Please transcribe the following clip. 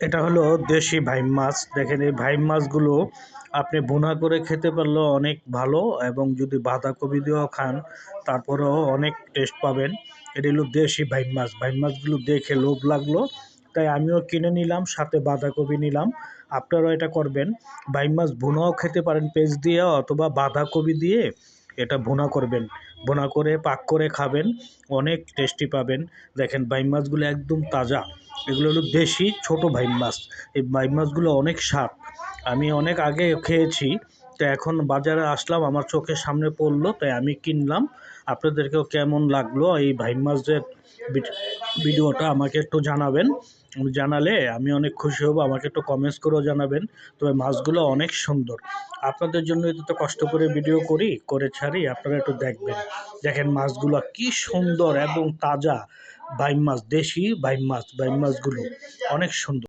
এটা হলো দেশি ভাইম মাছ। দেখেন এই ভাইম মাছগুলো আপনি ভুনা করে খেতে পারলেও অনেক ভালো, এবং যদি বাঁধাকপি দিয়েও খান তারপরেও অনেক টেস্ট পাবেন। এটা হলো দেশি ভাইম মাছ। ভাইম মাছগুলো দেখে লোভ লাগলো, তাই আমিও কিনে নিলাম, সাথে বাঁধাকপি নিলাম। আপনারাও এটা করবেন। ভাইম মাছ ভুনাও খেতে পারেন পেঁয়াজ দিয়ে, অথবা বাঁধাকপি দিয়ে এটা ভুনা করবেন। ভুনা করে পাক করে খাবেন, অনেক টেস্টি পাবেন। দেখেন ভাইম মাছগুলো একদম তাজা। এগুলো হলো দেশি ছোট ভাইম মাছ। এই ভাইম মাছগুলো অনেক স্বাদ। আমি অনেক আগে খেয়েছি, তো এখন বাজারে আসলাম, আমার চোখের সামনে পড়লো, তাই আমি কিনলাম। আপনাদেরকেও কেমন লাগলো এই ভাইম মাছের ভিডিওটা আমাকে একটু জানাবেন। জানালে আমি অনেক খুশি হব। আমাকে একটু কমেন্টস করেও জানাবেন। তবে মাছগুলো অনেক সুন্দর। আপনাদের জন্য এত কষ্ট করে ভিডিও করে ছাড়ি, আপনারা একটু দেখবেন। দেখেন মাছগুলো কি সুন্দর এবং তাজা। বাইম মাছ, দেশি বাইম মাছ, বাইম মাছগুলো অনেক সুন্দর।